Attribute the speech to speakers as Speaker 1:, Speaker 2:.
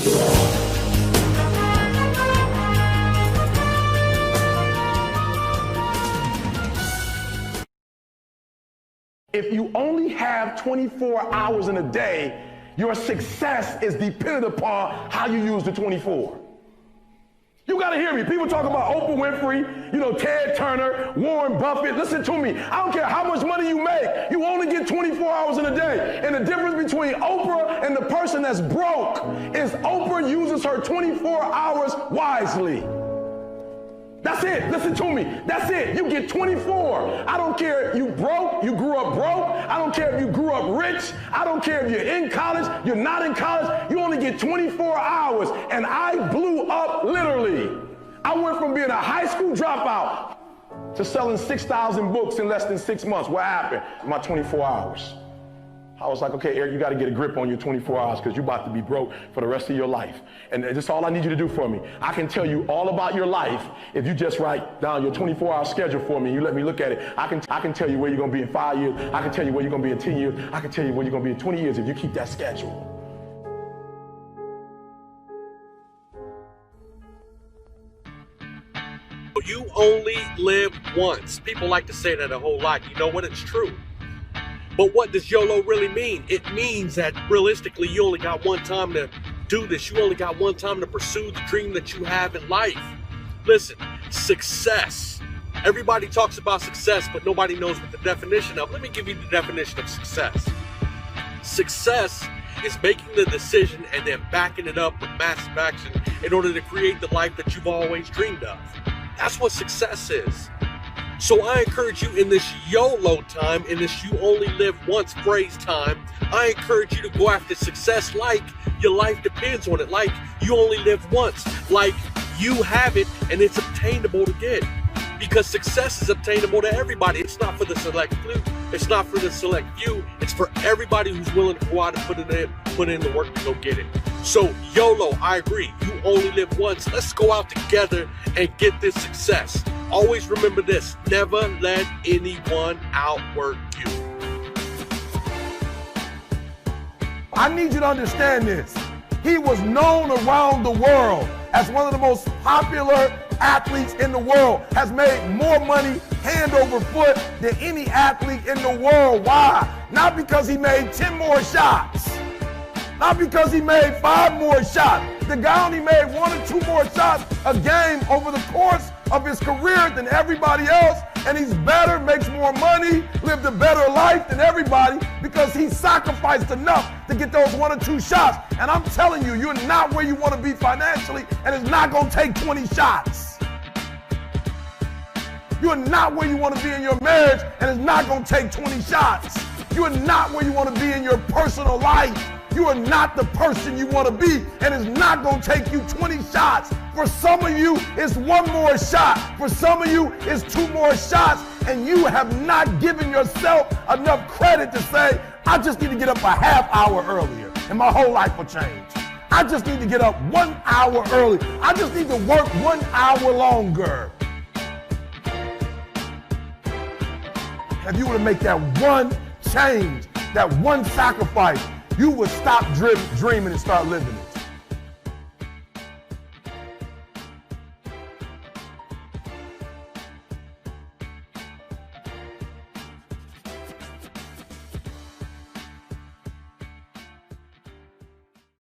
Speaker 1: If you only have 24 hours in a day, your success is dependent upon how you use the 24. You gotta hear me. People talk about Oprah Winfrey, Ted Turner, Warren Buffett. Listen to me. I don't care how much money you make. You only get 24 hours in a day. And the difference between Oprah and the person that's broke is Oprah uses her 24 hours wisely. That's it. Listen to me. That's it. You get 24. I don't care if you broke, you grew up broke. I don't care if you grew up rich. I don't care if you're in college, you're not in college. You only get 24 hours. And I blew up literally. I went from being a high school dropout to selling 6,000 books in less than 6 months. What happened? My 24 hours. I was like, okay, Eric, you got to get a grip on your 24 hours because you're about to be broke for the rest of your life. And that's all I need you to do for me. I can tell you all about your life if you just write down your 24-hour schedule for me and you let me look at it. I can tell you where you're going to be in 5 years. I can tell you where you're going to be in 10 years. I can tell you where you're going to be in 20 years if you keep that schedule.
Speaker 2: You only live once. People like to say that a whole lot. You know what? It's true. But what does YOLO really mean? It means that realistically, you only got one time to do this. You only got one time to pursue the dream that you have in life. Listen, success. Everybody talks about success, but nobody knows what the definition of. Let me give you the definition of success. Success is making the decision and then backing it up with massive action in order to create the life that you've always dreamed of. That's what success is. So I encourage you in this YOLO time, in this you only live once phrase time, I encourage you to go after success like your life depends on it, like you only live once, like you have it and it's obtainable to get. Because success is obtainable to everybody. It's not for the select few. It's not for the select few. It's for everybody who's willing to go out and put in the work to go get it. So YOLO, I agree. You only live once. Let's go out together and get this success. Always remember this, never let anyone outwork you.
Speaker 1: I need you to understand this. He was known around the world as one of the most popular athletes in the world, has made more money hand over foot than any athlete in the world. Why? Not because he made 10 more shots. Not because he made 5 more shots. The guy only made 1 or 2 more shots a game over the course of his career than everybody else, and he's better, makes more money, lived a better life than everybody because he sacrificed enough to get those 1 or 2 shots. And I'm telling you, you're not where you want to be financially, and it's not going to take 20 shots. You're not where you want to be in your marriage, and it's not going to take 20 shots. You're not where you want to be in your personal life. You are not the person you want to be, and it's not going to take you 20 shots. For some of you, it's 1 more shot. For some of you, it's 2 more shots, and you have not given yourself enough credit to say, I just need to get up a half hour earlier, and my whole life will change. I just need to get up 1 hour early. I just need to work 1 hour longer. If you were to make that one change, that one sacrifice, you would stop dreaming and start living it.